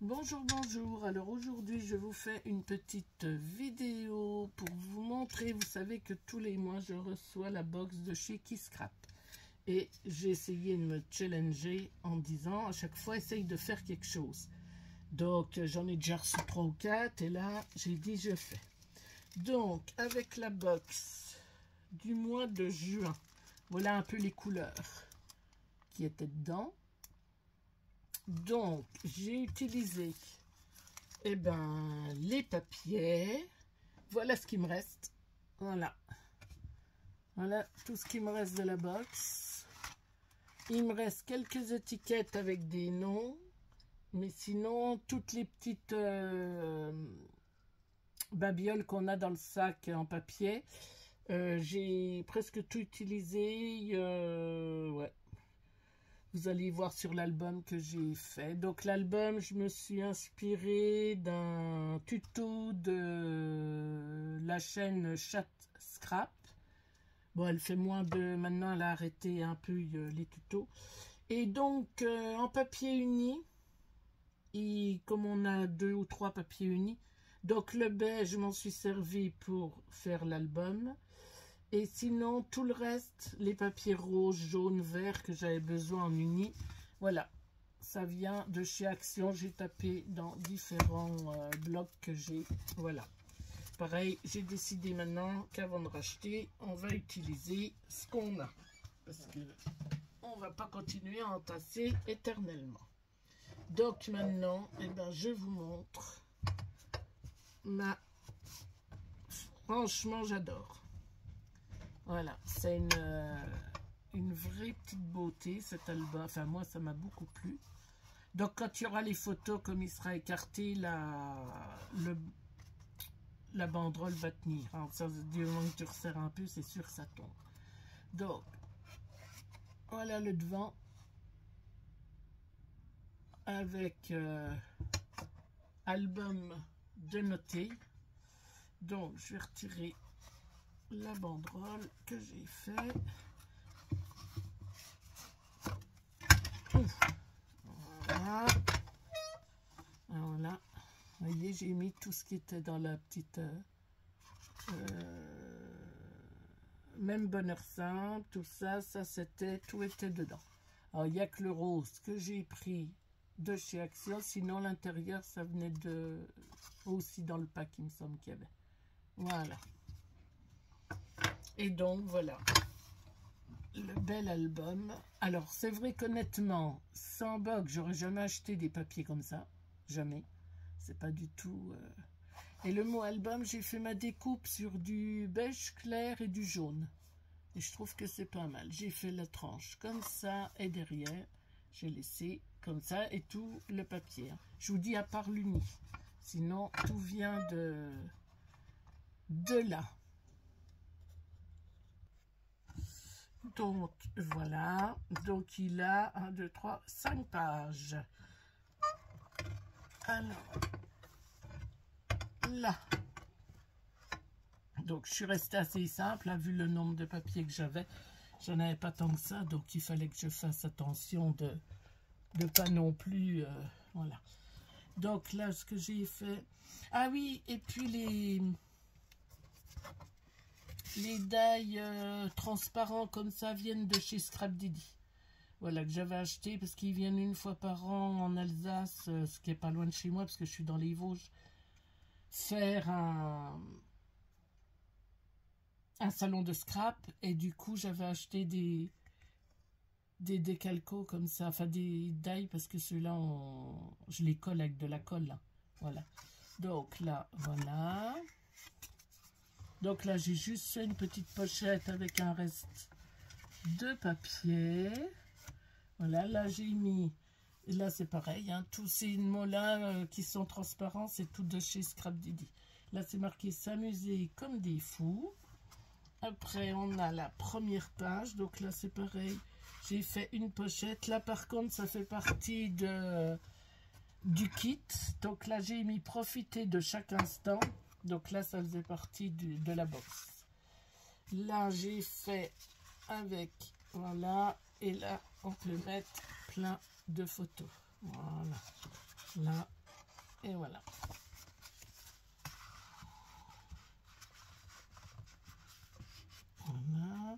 Bonjour, bonjour. Alors aujourd'hui, je vous fais une petite vidéo pour vous montrer. Vous savez que tous les mois, je reçois la box de chez Keyscrap. Et j'ai essayé de me challenger en disant à chaque fois, essaye de faire quelque chose. Donc, j'en ai déjà reçu 3 ou 4 et là, j'ai dit, je fais. Donc, avec la box du mois de juin, voilà un peu les couleurs qui étaient dedans. Donc, j'ai utilisé les papiers. Voilà ce qui me reste. Voilà. Voilà tout ce qui me reste de la box. Il me reste quelques étiquettes avec des noms. Mais sinon, toutes les petites babioles qu'on a dans le sac en papier, j'ai presque tout utilisé. Ouais. Vous allez voir sur l'album que j'ai fait. Donc l'album, je me suis inspirée d'un tuto de la chaîne Chat Scrap. Bon, elle fait moins de... Maintenant, elle a arrêté un peu les tutos. Et donc, en papier uni, et comme on a 2 ou 3 papiers unis, donc le beige, je m'en suis servi pour faire l'album. Et sinon, tout le reste, les papiers roses, jaunes, verts que j'avais besoin en uni, voilà, ça vient de chez Action. J'ai tapé dans différents blocs que j'ai, voilà. Pareil, j'ai décidé maintenant qu'avant de racheter, on va utiliser ce qu'on a. Parce que on ne va pas continuer à entasser éternellement. Donc maintenant, je vous montre ma... Franchement, j'adore. Voilà, c'est une vraie petite beauté cet album. Enfin, moi, ça m'a beaucoup plu. Donc, quand il y aura les photos, comme il sera écarté, la banderole va tenir. Alors, ça, du moment que tu resserres un peu, c'est sûr que ça tombe. Donc, voilà le devant. Avec album de noter. Donc, je vais retirer la banderole que j'ai fait. Voilà. Voilà. Vous voyez, j'ai mis tout ce qui était dans la petite... même bonheur simple, tout ça, c'était... Tout était dedans. Alors, il n'y a que le rose que j'ai pris de chez Action. Sinon, l'intérieur, ça venait de... Aussi dans le pack, il me semble qu'il y avait. Voilà. Et donc, voilà. Le bel album. Alors, c'est vrai qu'honnêtement, sans box, j'aurais jamais acheté des papiers comme ça. Jamais. C'est pas du tout... Et le mot album, j'ai fait ma découpe sur du beige clair et du jaune. Et je trouve que c'est pas mal. J'ai fait la tranche comme ça et derrière, j'ai laissé comme ça et tout le papier. Je vous dis à part l'uni. Sinon, tout vient de là. Donc, voilà. Donc, il a 1, 2, 3, 5 pages. Alors, là. Donc, je suis restée assez simple, vu le nombre de papiers que j'avais. J'en avais pas tant que ça, donc il fallait que je fasse attention de pas non plus... voilà. Donc, là, ce que j'ai fait... Ah oui, et puis les die transparents comme ça viennent de chez Scrap Didi. Voilà, que j'avais acheté parce qu'ils viennent une fois par an en Alsace, ce qui est pas loin de chez moi parce que je suis dans les Vosges, faire un salon de scrap. Et du coup, j'avais acheté des décalcos comme ça, enfin des die parce que ceux-là, je les colle avec de la colle. Là. Voilà. Donc là, voilà. Donc là, j'ai juste fait une petite pochette avec un reste de papier. Voilà, là, j'ai mis... Et là, c'est pareil, hein, tous ces mots-là qui sont transparents, c'est tout de chez Scrap Didi. Là, c'est marqué « S'amuser comme des fous ». Après, on a la première page. Donc là, c'est pareil. J'ai fait une pochette. Là, par contre, ça fait partie du kit. Donc là, j'ai mis « Profiter de chaque instant ». Donc là, ça faisait partie de la box. Là, j'ai fait avec, voilà, et là, on peut mettre plein de photos. Voilà. Là, Et voilà. Voilà.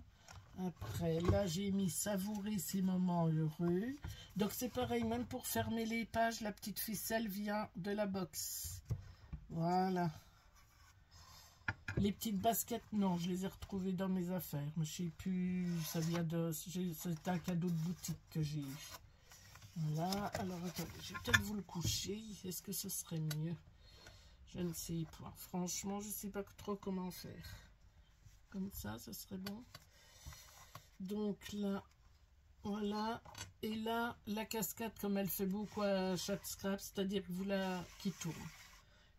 Après, là, j'ai mis savourer ces moments heureux. Donc, c'est pareil, même pour fermer les pages, la petite ficelle vient de la box. Voilà. Les petites baskets, non, je les ai retrouvées dans mes affaires. Mais je sais plus, ça vient de... C'est un cadeau de boutique que j'ai eu. Voilà. Alors, attendez, je vais peut-être vous le coucher. Est-ce que ce serait mieux? Je ne sais pas. Franchement, je ne sais pas trop comment faire. Comme ça, ce serait bon. Donc là, voilà. Et là, la cascade, comme elle fait beaucoup à chaque scrap, c'est-à-dire que vous la qui tourne.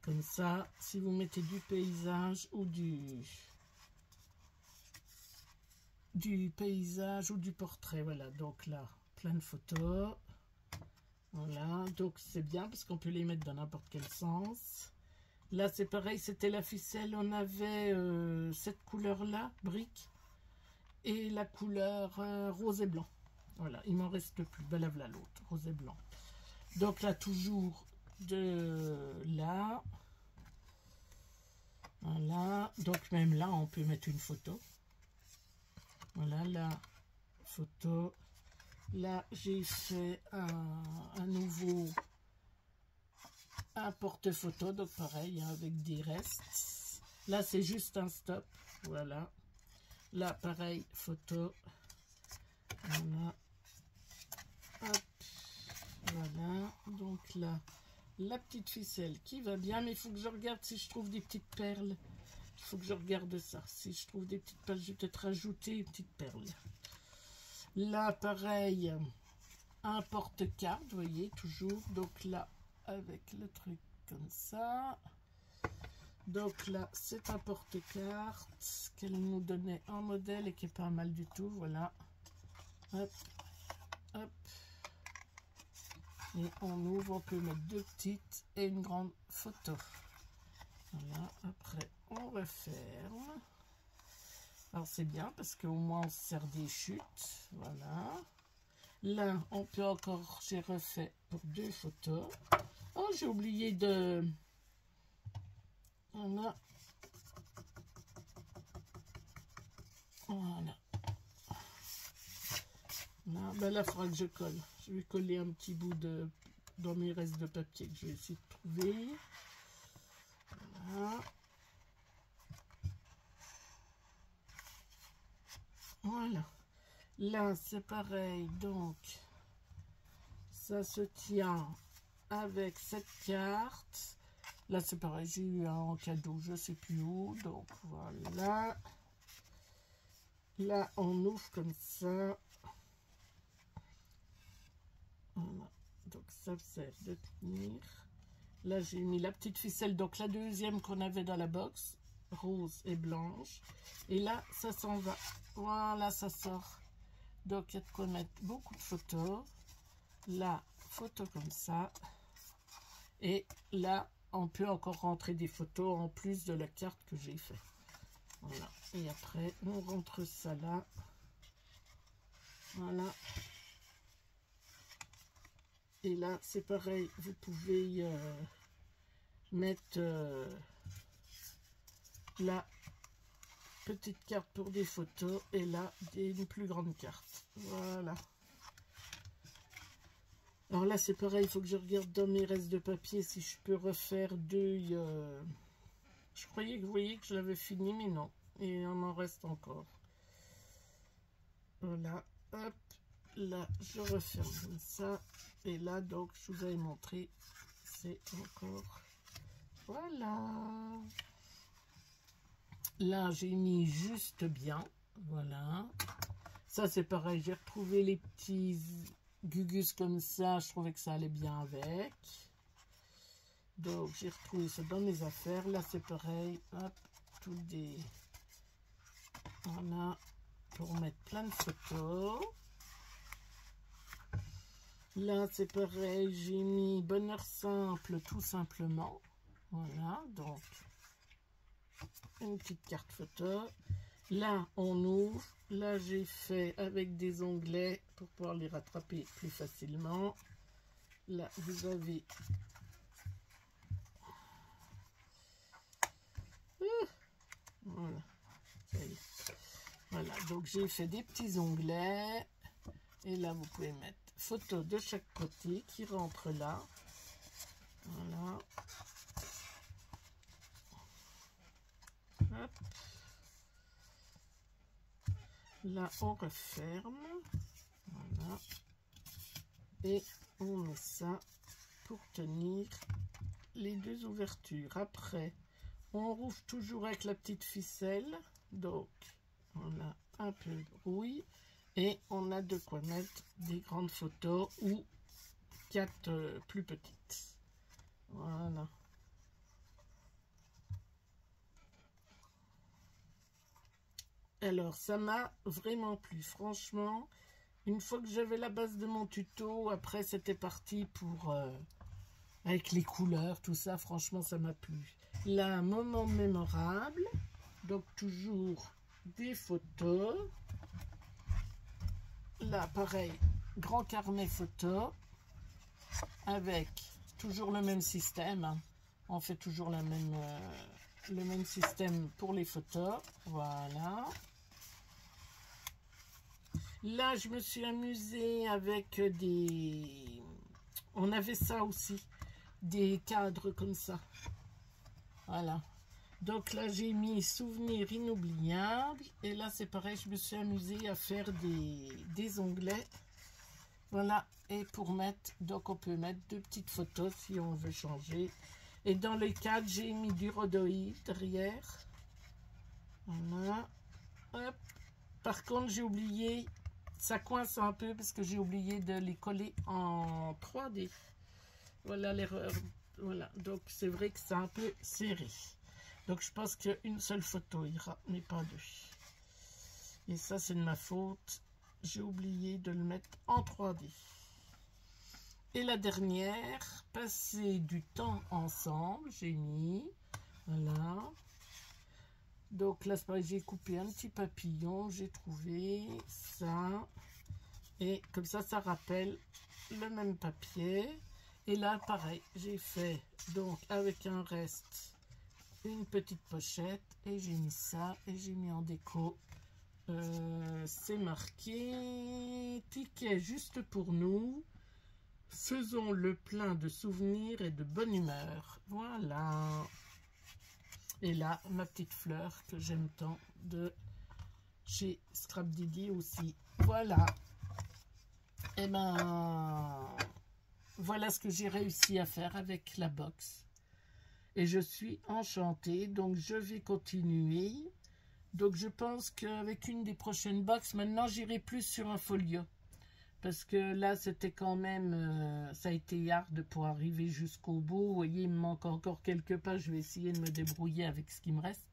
Comme ça, si vous mettez du paysage ou du paysage ou du portrait, voilà. Donc là, plein de photos. Voilà, donc c'est bien parce qu'on peut les mettre dans n'importe quel sens. Là, c'est pareil, c'était la ficelle. On avait cette couleur-là, brique, et la couleur rose et blanc. Voilà, il m'en reste plus. Ben là, voilà l'autre, rose et blanc. Donc là, toujours de là. Voilà, donc même là, on peut mettre une photo. Voilà, la photo. Là, j'ai fait un nouveau un porte-photo, donc pareil, hein, avec des restes. Là, c'est juste un stop. Voilà. Là, pareil, photo. Voilà. Hop. Voilà. Donc là, la petite ficelle qui va bien, mais il faut que je regarde si je trouve des petites perles. Il faut que je regarde ça. Si je trouve des petites perles, je vais peut-être rajouter une petite perle. Là, pareil, un porte-carte, vous voyez, toujours. Donc là, avec le truc comme ça. Donc là, c'est un porte-carte qu'elle nous donnait en modèle et qui est pas mal du tout. Voilà. Hop, hop. Et on ouvre, on peut mettre deux petites et une grande photo. Voilà, après on referme. Alors c'est bien parce qu'au moins on se sert des chutes. Voilà. Là, on peut encore, j'ai refait pour deux photos. Oh, j'ai oublié de... Voilà. Voilà. Là, ben là, il faudra que je colle. Je vais coller un petit bout de dans mes restes de papier que je vais essayer de trouver. Voilà. Voilà. Là, c'est pareil. Donc, ça se tient avec cette carte. Là, c'est pareil. J'ai eu un en cadeau, je sais plus où. Donc, voilà. Là, on ouvre comme ça. Voilà. Donc, ça sert de tenir. Là, j'ai mis la petite ficelle. Donc, la deuxième qu'on avait dans la box. Rose et blanche. Et là, ça s'en va. Voilà, ça sort. Donc, il y a de quoi mettre beaucoup de photos. Là, photo comme ça. Et là, on peut encore rentrer des photos en plus de la carte que j'ai fait. Voilà. Et après, on rentre ça là. Voilà. Et là, c'est pareil. Vous pouvez mettre la petite carte pour des photos. Et là, une plus grande carte. Voilà. Alors là, c'est pareil. Il faut que je regarde dans mes restes de papier si je peux refaire deux... Je croyais que vous voyez que je l'avais fini, mais non. Et il en reste encore. Voilà. Hop. Là, je referme comme ça. Et là, donc, je vous avais montré. C'est encore... Voilà. Là, j'ai mis juste bien. Voilà. Ça, c'est pareil. J'ai retrouvé les petits gugus comme ça. Je trouvais que ça allait bien avec. Donc, j'ai retrouvé ça dans mes affaires. Là, c'est pareil. Hop. Tout des... Voilà. Pour mettre plein de photos. Là, c'est pareil, j'ai mis bonheur simple, tout simplement. Voilà, donc, une petite carte photo. Là, on ouvre. Là, j'ai fait avec des onglets pour pouvoir les rattraper plus facilement. Là, vous avez Donc j'ai fait des petits onglets. Et là, vous pouvez mettre photo de chaque côté qui rentre là. Voilà. Hop. Là, on referme. Voilà. Et on met ça pour tenir les deux ouvertures. Après, on rouvre toujours avec la petite ficelle. Donc, on a un peu de rouille. Et on a de quoi mettre des grandes photos ou 4 plus petites. Voilà. Alors, ça m'a vraiment plu. Franchement, une fois que j'avais la base de mon tuto, après, c'était parti pour... avec les couleurs, tout ça, franchement, ça m'a plu. Là, un moment mémorable. Donc, toujours des photos. Là, pareil, grand carnet photo avec toujours le même système. Hein. On fait toujours le même système pour les photos. Voilà. Là, je me suis amusée avec des... On avait ça aussi, des cadres comme ça. Voilà. Donc là, j'ai mis souvenirs inoubliables. Et là, c'est pareil, je me suis amusée à faire des onglets. Voilà. Et pour mettre, donc on peut mettre 2 petites photos si on veut changer. Et dans les cadres, j'ai mis du rhodoïde derrière. Voilà. Hop. Par contre, j'ai oublié, ça coince un peu parce que j'ai oublié de les coller en 3D. Voilà l'erreur. Voilà. Donc, c'est vrai que c'est un peu serré. Donc, je pense qu'une seule photo ira, mais pas 2. Et ça, c'est de ma faute. J'ai oublié de le mettre en 3D. Et la dernière, passer du temps ensemble, j'ai mis. Voilà. Donc là, c'est pareil, j'ai coupé un petit papillon, j'ai trouvé ça. Et comme ça rappelle le même papier. Et là, pareil, j'ai fait donc avec un reste une petite pochette et j'ai mis ça et j'ai mis en déco. C'est marqué ticket juste pour nous. Faisons le plein de souvenirs et de bonne humeur. Voilà. Et là, ma petite fleur que j'aime tant de chez Scrap Didi aussi. Voilà. Et ben, voilà ce que j'ai réussi à faire avec la box. Et je suis enchantée, donc je vais continuer. Donc je pense qu'avec une des prochaines box, maintenant j'irai plus sur un folio. Parce que là, c'était quand même, ça a été hard pour arriver jusqu'au bout. Vous voyez, il me manque encore quelques pages. Je vais essayer de me débrouiller avec ce qui me reste.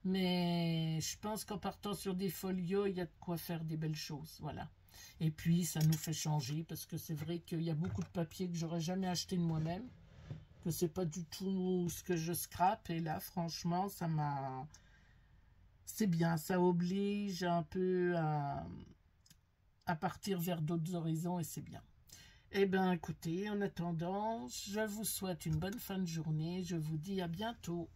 Mais je pense qu'en partant sur des folios, il y a de quoi faire des belles choses. Voilà. Et puis, ça nous fait changer. Parce que c'est vrai qu'il y a beaucoup de papier que j'aurais jamais acheté de moi-même. Que c'est pas du tout ce que je scrape. Et là, franchement, ça m'a... C'est bien. Ça oblige un peu à partir vers d'autres horizons et c'est bien. Eh bien, écoutez, en attendant, je vous souhaite une bonne fin de journée. Je vous dis à bientôt.